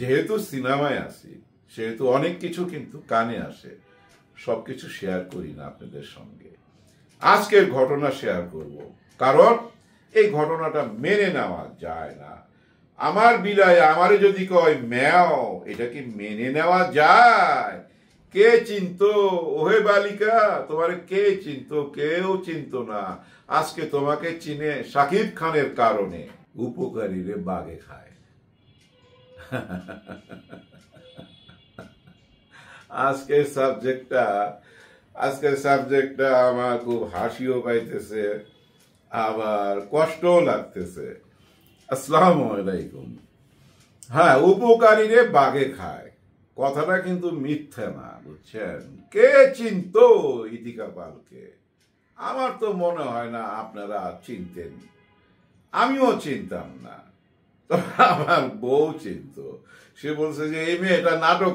যেহেতু সিনেমায় আছি সেহেতু অনেক কিছু কিন্তু কানে আসে, সবকিছু শেয়ার করি না আপনাদের সঙ্গে। আজকের ঘটনা শেয়ার করব, কারণ এই ঘটনাটা মেনে নেওয়া যায় না। আমার বিলায় আমারে যদি কয় ম্যাও, এটা কি মেনে নেওয়া যায়? কে চিনত? ওহে বালিকা, তোমার কে চিনত? কেউ চিনত না। আজকে তোমাকে চিনে শাকিব খানের কারণে। উপকারীরে বাগে খায়। আজকের সাবজেক্টটা আমার খুব হাসিও পাইতেছে, আবার কষ্টও লাগতেছে। আসসালামু আলাইকুম। হ্যাঁ, উপকারীরে বাগে খায়, কথাটা কিন্তু মিথ্যা না, বুঝছেন? কে চিনত ইতিকা পালকে? আমার তো মনে হয় না আপনারা চিনতেন, আমিও চিনতাম না। আমার বউ চিনত। সে বলছে যে এই মেয়েটা নাটক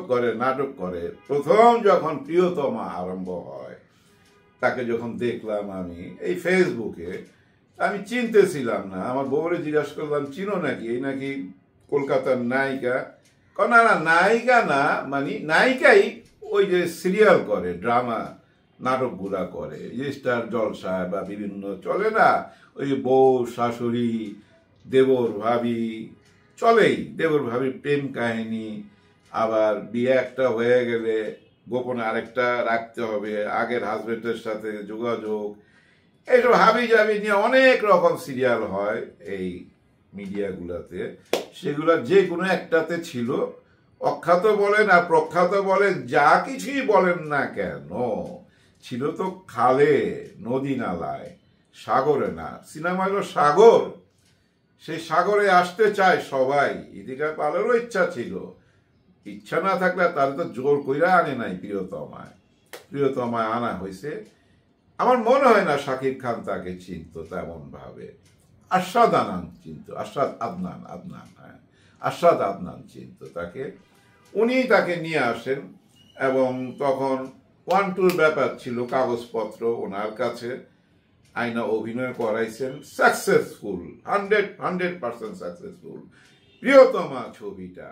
করে। প্রথম যখন প্রিয়তমা আরম্ভ হয়, তাকে যখন দেখলাম আমি এই ফেসবুকে, আমি চিনতেছিলাম না। আমার বউরে জিজ্ঞাসা করলাম, চিনো নাকি? এই নাকি কলকাতার নায়িকা। না না, নায়িকা না, মানে নায়িকাই, ওই যে সিরিয়াল করে, ড্রামা নাটকগুলা করে, স্টার জলসা বা বিভিন্ন চলে না, ওই বউ শাশুড়ি দেবর ভাবি চলেই, দেবর ভাবির প্রেম কাহিনী, আবার বিয়ে একটা হয়ে গেলে গোপনে আরেকটা রাখতে হবে, আগের হাজবেন্ডের সাথে যোগাযোগ, এইসব হাবি জাবি নিয়ে অনেক রকম সিরিয়াল হয় এই মিডিয়াগুলোতে। সেগুলো যে কোনো একটাতে ছিল, অখ্যাত বলেন আর প্রখ্যাত বলেন, যা কিছুই বলেন না কেন, ছিল তো খালে, নদী নালায়, সাগরে না। সিনেমা হলো সাগর, সেই সাগরে আসতে চায় সবাই। ইতিকা পালেরও ইচ্ছা ছিল, ইচ্ছা না থাকলে তাহলে তো জোর কইরা আনে নাই প্রিয়তমায় আনা হয়েছে। আমার মনে হয় না শাকিব খান তাকে চিনত তেমন ভাবে। আরশাদ আদনান চিনত তাকে। উনি তাকে নিয়ে আসেন এবং তখন 1-2 ব্যাপার ছিল, কাগজপত্র ওনার কাছে, আয়না অভিনয় করাইছেন, সাকসেসফুল, 100% সাকসেসফুল প্রিয়তমা ছবিটা।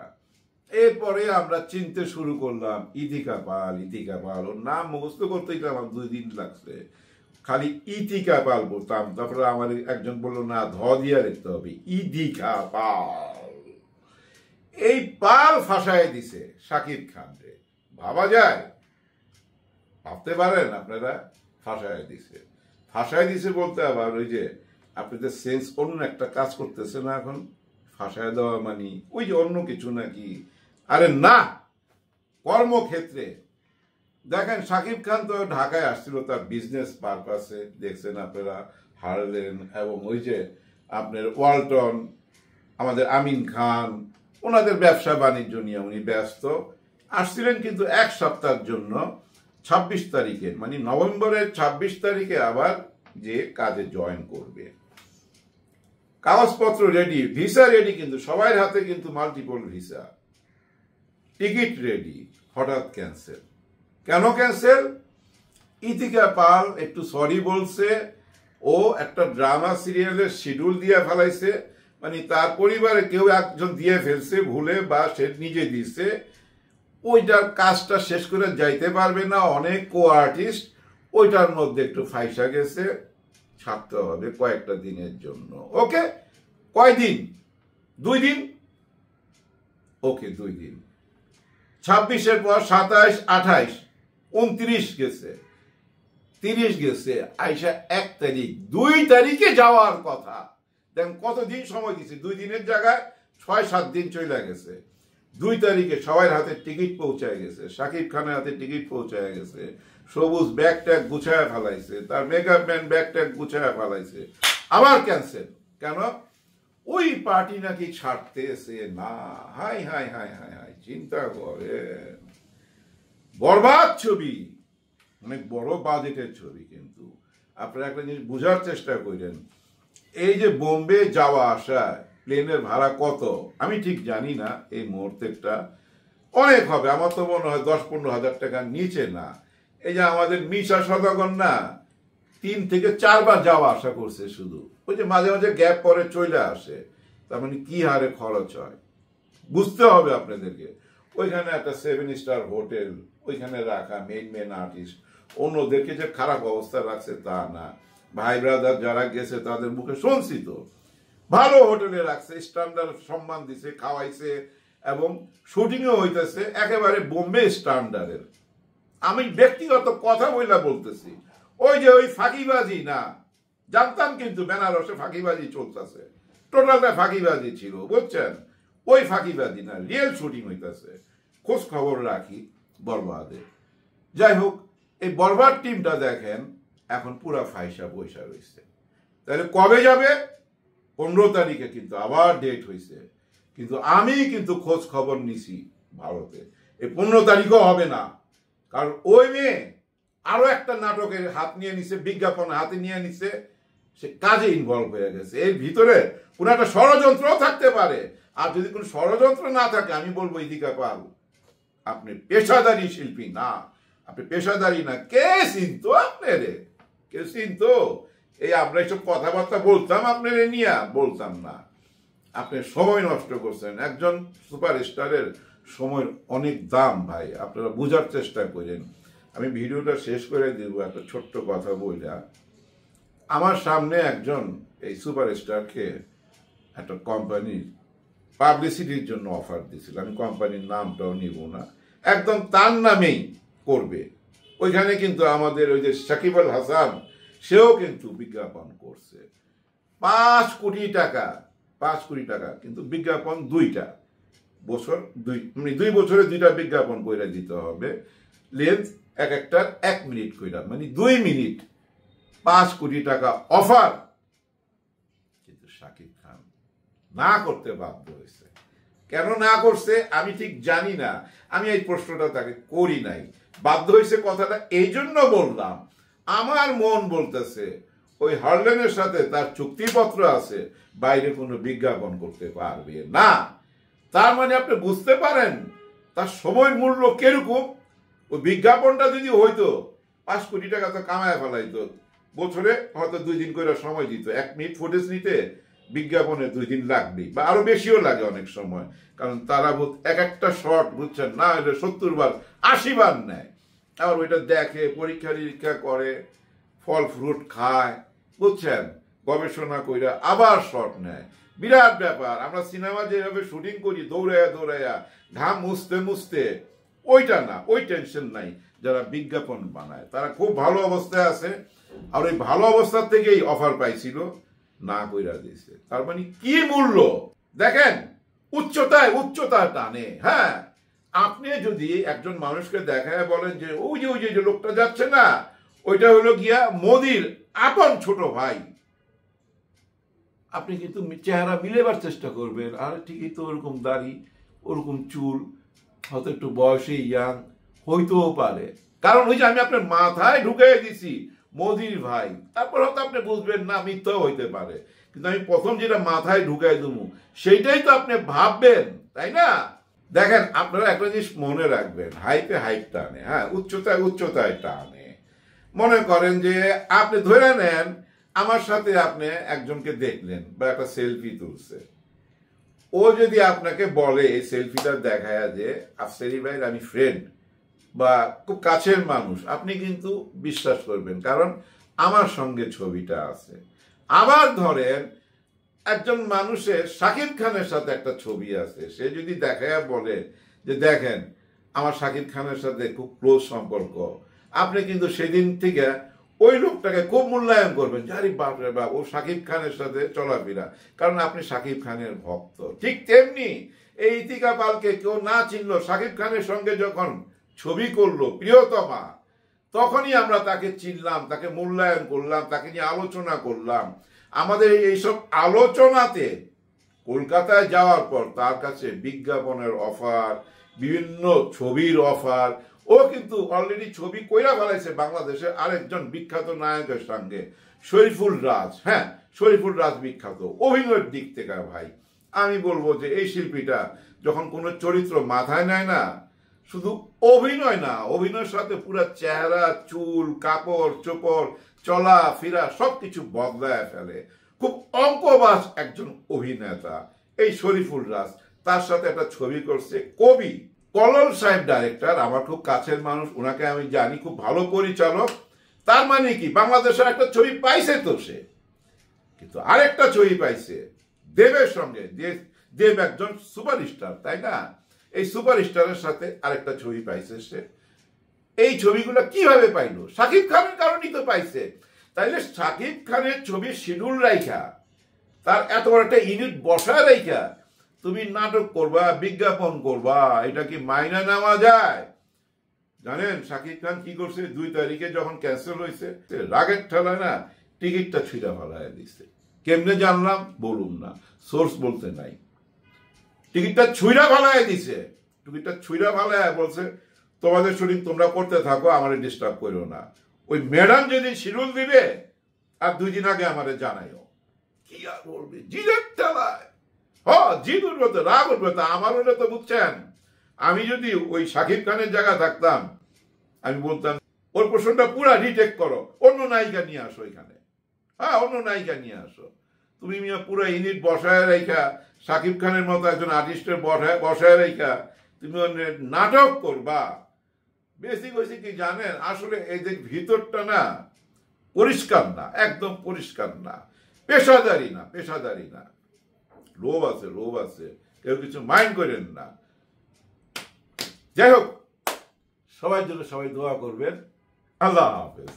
এরপরে আমরা চিনতে শুরু করলাম ইতিকা পাল। ওর নাম মুখস্থ করতে আমার 2 দিন লাগছে, খালি ইতিকা পাল বলতাম। তারপরে আমার একজন বললো না, ধ দিয়া লিখতে হবে, ইদিকা পাল। এই পাল ফাঁসায় দিছে শাকিব খান রে। ভাবা যায়? ভাবতে পারেন আপনারা? ফাঁসায় দিছে বলতে আবার ওই যে আপনাদের সেন্স অন্য একটা কাজ করতেছে না এখন, ফাঁসায় দেওয়া মানে ওই যে অন্য কিছু নাকি? আরে না, কর্মক্ষেত্রে দেখেন, শাকিব খান তো ঢাকায় আসছিল তার বিজনেস পারপাসে, দেখছেন আপনারা, হারলেন, এবং ওই যে আপনার ওয়ালটন, আমাদের আমিন খান, ওনাদের ব্যবসা বাণিজ্য নিয়ে উনি ব্যস্ত আসছিলেন। কিন্তু 1 সপ্তাহের জন্য 26 তারিখে, মানে নভেম্বরের 26 তারিখে আবার যে কাজে জয়েন করবে। কাগজপত্র রেডি, ভিসা রেডি, কিন্তু সবার হাতে কিন্তু মাল্টিপল ভিসা, টিকিট রেডি। হঠাৎ ক্যান্সেল। কেন ক্যান্সেল? ইতিকা পাল একটু সরি বলছে, ও একটা ড্রামা সিরিয়ালের শিডিউল দিয়ে ফেলাইছে, মানে তার পরিবারে কেউ একজন দিয়ে ফেলছে ভুলে, বা সে নিজে দিছে, ওইটার কাজটা শেষ করে যাইতে পারবে না, অনেক কো আর্টিস্ট, ওইটার মধ্যে একটু ফাইসা গেছে, ছাড়তে হবে কয়েকটা দিনের জন্য। ওকে, কয়দিন? 2 দিন। ওকে, 2 দিন। 26-এর পর 27, 28, 29 গেছে, 30 গেছে, আইসা 1 তারিখ, 2 তারিখে যাওয়ার কথা। দেখেন কতদিন সময় দিচ্ছে, 2 দিনের জায়গায় 6-7 দিন চলে গেছে। 2 তারিখে সবার হাতে টিকিট পৌঁছায় গেছে, শাকিব খানের হাতে টিকিট পৌঁছায় গেছে, সবুজ ব্যাগ ট্যাগ গুছায় ফেলাইছে, তার মেকআপ ম্যান ব্যাগ ট্যাগ গুছায় ফেলাইছে, আবার ক্যান্সেল। কেন? ওই পার্টি নাকি ছাড়তেছে না। High high high high high, চিন্তা করেন, বরবাদ ছবি, অনেক বড় বাজেটের ছবি, কিন্তু আপনারা একটা জিনিস বোঝার চেষ্টা করেন, এই যে বোম্বে যাওয়া আসা প্লেনের ভাড়া কত আমি ঠিক জানি না, এই মুহূর্তেটা অনেক হবে, আমার তো মনে হয় 10-15 হাজার টাকার নিচে না। এই যে আমাদের মিশা সদাগর না, 3 থেকে 4 বার যাওয়া আসা করছে, শুধু ওই যে মাঝে মাঝে গ্যাপ পরে চলে আসে, তার মানে কি হারে খরচ হয়। বুঝতে হবে আপনাদেরকে। ওইখানে একটা 7 স্টার হোটেল, ওইখানে রাখা মেন আর্টিস্ট, অন্যদেরকে যে খারাপ অবস্থা রাখছে তা না। ভাই ব্রাদার যারা গেছে তাদের মুখে শুনছি তো, ভালো হোটেলে রাখছে, স্ট্যান্ডার্ড সম্মান দিছে, খাওয়াইছে, এবং শুটিংও হইতেছে একেবারে বোম্বে স্ট্যান্ডার্ডের। আমি ব্যক্তিগত কথা বলতেছি, ওই যে ওই ফাঁকিবাজি না, জানতাম কিন্তু বেনারসে ফাঁকিবাজি চলতেছে, টোটালটা ফাঁকিবাজি ছিল, বুঝছেন? ওই ফাঁকিবাজি না, রিয়েল শুটিং হইতেছে। খোঁজ খবর রাখি বরবাদে। যাই হোক, এই বরবাদ টিমটা দেখেন এখন পুরা ফাইসা পয়সা রয়েছে। তাহলে কবে যাবে? 15 তারিখে কিন্তু আবার ডেট হয়েছে, কিন্তু আমি কিন্তু খোঁজ খবর নিছি ভারতে, এই 15 তারিখও হবে না। কারণ ওই মেয়ে আরো একটা নাটকের হাত নিয়ে নিছে, বিজ্ঞাপন হাতে নিয়ে নিছে, সে কাজে ইনভলভ হয়ে গেছে। এর ভিতরে কোন একটা ষড়যন্ত্র থাকতে পারে। আর যদি কোনো ষড়যন্ত্র না থাকে, আমি বলবো ইদিকা পাল আপনি পেশাদারি শিল্পী না, আপনি পেশাদারি না। কে চিনতো আপনারে? কেউ চিনতো? এই আমরা এইসব কথাবার্তা বলতাম, আপনারে নিয়ে বলতাম না। আপনি সময় নষ্ট করছেন। একজন সুপারস্টারের সময়ের অনেক দাম ভাই, আপনারা বোঝার চেষ্টা করেন। আমি ভিডিওটা শেষ করে দিব একটা ছোট্ট কথা বইলা। আমার সামনে একজন এই সুপারস্টারকে একটা কোম্পানির পাবলিসিটির জন্য অফার দিয়েছিল, আমি কোম্পানির নামটাও নিব না, একদম তার নামেই করবে। ওইখানে কিন্তু আমাদের ওই যে সাকিব আল হাসান, সেও কিন্তু বিজ্ঞাপন করছে। 5 কোটি টাকা, 5 কোটি টাকা, কিন্তু বিজ্ঞাপন 2টা বছর, 2 বছরে 2টা বিজ্ঞাপন কইরা দিতে হবে। লেন্স এক একটার 1 মিনিট কইরা, মানে 2 মিনিট, 5 কোটি টাকা অফার। কিন্তু শাকিব খান না করতে বাধ্য হয়েছে। কেন না করছে আমি ঠিক জানি না, আমি এই প্রশ্নটা তাকে করি নাই। বাধ্য হয়েছে কথাটা এই জন্য বললাম, আমার মন বলতেছে ওই হার্লেনের সাথে তার চুক্তিপত্র আছে, বাইরে কোনো বিজ্ঞাপন করতে পারবে না। তার মানে আপনি বুঝতে পারেন তার সময়ের মূল্য কিরকম। ওই বিজ্ঞাপনটা যদি হইতো, 5 কোটি টাকা তো কামায় ফেলাইতো। বছরে হয়তো 2 দিন করে সময় দিত, 1 মিনিট ফুটেজ নিতে বিজ্ঞাপনে 2 দিন লাগবেই, বা আরো বেশিও লাগে অনেক সময়। কারণ তারা এক একটা শর্ট, বুঝছেন না, হলে 70 বার 80 বার নেয়। আবার ওইটা দেখে, পরীক্ষা নিরীক্ষা করে, ফল ফ্রুট খায়, বুঝছেন, গবেষণা কইরা আবার শর্ট নেয়। বিরাট ব্যাপার। আমরা সিনেমা যেভাবে শুটিং করি দৌড়াইয়া দৌড়াইয়া, ঘাম মুছতে মুছতে, ওইটা না, ওই টেনশন নাই। যারা বিজ্ঞাপন বানায় তারা খুব ভালো অবস্থায় আছে, আর ওই ভালো অবস্থার থেকেই অফার পাইছিল, না কইরা দিয়েছে। তার মানে কি মূল্য দেখেন, উচ্চতায় উচ্চতায় টানে। হ্যাঁ, আপনি যদি একজন মানুষকে দেখায় বলেন যে ওই যে লোকটা যাচ্ছে না, ওইটা হলো গিয়া মোদির আপন ছোট ভাই, আপনি কিন্তু চেহারা মিলেবার চেষ্টা করবেন। আর ঠিকই তো, ওরকম দাড়ি, ওরকম চুল, হয়তো একটু বয়সে ইয়াং হইতেও পারে। কারণ ওই যে আমি আপনার মাথায় ঢুকাই দিছি মোদির ভাই, তারপর হয়তো আপনি বুঝবেন না, মিথ্যাও হইতে পারে। কিন্তু আমি প্রথম যেটা মাথায় ঢুকাই দেবো সেইটাই তো আপনি ভাববেন, তাই না? দেখেন, আপনারা একটা জিনিস মনে রাখবেন, হাইপে হাইপ টানে, হ্যাঁ, উচ্চতায় উচ্চতায় টানে। মনে করেন যে আপনি ধরে নেন আমার সাথে আপনি একজনকে দেখলেন বা একটা সেলফি তুলছে, ও যদি আপনাকে বলে এই সেলফিটা দেখায় যে আফসারি ভাই আমি ফ্রেন্ড বা খুব কাছের মানুষ, আপনি কিন্তু বিশ্বাস করবেন, কারণ আমার সঙ্গে ছবিটা আছে। আবার ধরেন একজন মানুষের শাকিব খানের সাথে একটা ছবি আছে, সে যদি দেখায় বলে যে দেখেন আমার শাকিব খানের সাথে খুব ক্লোজ সম্পর্ক, আপনি কিন্তু সেদিন থেকে ওই লোকটাকে খুব মূল্যায়ন করবেন, জানি বাপরে বাপ ও শাকিব খানের সাথে চলাফেরা, কারণ আপনি শাকিব খানের ভক্ত। ঠিক তেমনি এই ইতিকা পালকে কেউ না চিনল, শাকিব খানের সঙ্গে যখন ছবি করলো প্রিয়তমা, তখনই আমরা তাকে চিনলাম, তাকে মূল্যায়ন করলাম, তাকে নিয়ে আলোচনা করলাম। আমাদের এইসব আলোচনাতে কলকাতায় যাওয়ার পর তার কাছে বিজ্ঞাপনের অফার, বিভিন্ন ছবির অফার, ও কিন্তু অলরেডি ছবি কইরা ফেলাইছে বাংলাদেশের আরেকজন বিখ্যাত নায়কের সঙ্গে, শরীফুল রাজ। হ্যাঁ, শরীফুল রাজ বিখ্যাত অভিনয়ের দিক থেকে ভাই। আমি বলবো যে এই শিল্পীটা যখন কোনো চরিত্র মাথায় নেয় না, শুধু অভিনয় না, অভিনয়ের সাথে পুরো চেহারা, চুল, কাপড় চোপড়, চলা ফেরা সবকিছু বদলায় ফেলে। খুব অঙ্কবাজ একজন অভিনেতা এই শরীফুল রাজ। তার সাথে একটা ছবি করছে কবি কল্লোল সাহেব ডাইরেক্টর, আমার খুব কাছের মানুষ, ওনাকে আমি জানি, খুব ভালো পরিচালক। তার মানে কি বাংলাদেশের একটা ছবি পাইছে তো সে, কিন্তু আরেকটা ছবি পাইছে দেবের সঙ্গে। দেব একজন সুপারস্টার, তাই না? এই সুপারস্টারের সাথে আরেকটা ছবি পাইছে সে। এই ছবিগুলো কিভাবে পাইলো? শাকিব খানের কারণেই তো পাইছে। তাইলে শাকিব খানের ছবির শিডিউল রাইখা, তার এত বড় একটা ইউনিট বসা রাইখা তুমি নাটক করবা, বিজ্ঞাপন করবা, এটা কি মাইনা নেওয়া যায়? জানেন শাকিব খান কি করছে? 2 তারিখে যখন ক্যান্সেল হয়েছে, রাগের ঠেলায় না টিকিটটা ছুঁড়া ফেলায় দিচ্ছে। কেমনে জানলাম বলুন না, সোর্স বলতে নাই। টিকিটটা ছুঁড়া ফেলায় দিছে, টিকিটটা ছুঁড়া ফেলায় বলছে তোমাদের শুটিং তোমরা করতে থাকো, আমারে ডিস্টার্ব করো না। ওই ম্যাডাম যেদিন শিডিউল দিবে আর 2 দিন আগে আমারে জানাইও। কি আর বলবে, জিদের ঠেলায়। জিদ উঠবে তো, রাগ উঠবে তো। আমার হলে তো বুঝছেন, আমি যদি ওই শাকিব খানের জায়গা থাকতাম, আমি বলতাম ওর প্রশ্নটা পুরা রিটেক করো, অন্য নায়িকা নিয়ে আসো এখানে। অন্য নায়িকা নিয়ে আসো। তুমি মিয়া পুরা ইউনিট বসায় রেখা, শাকিব খানের মতো একজন আর্টিস্টের বসায় রেখা তুমি নাটক করবা। বেশি বেশি কি জানেন, আসলে এই যে ভিতরটা না পরিষ্কার না, একদম পরিষ্কার না, পেশাদারি না, পেশাদারি না। লোভ আছে, লোভ আছে, কেউ কিছু মাইন্ড করেন না। যাই হোক, সবাই জন্য সবাই দোয়া করবেন। আল্লাহ হাফেজ।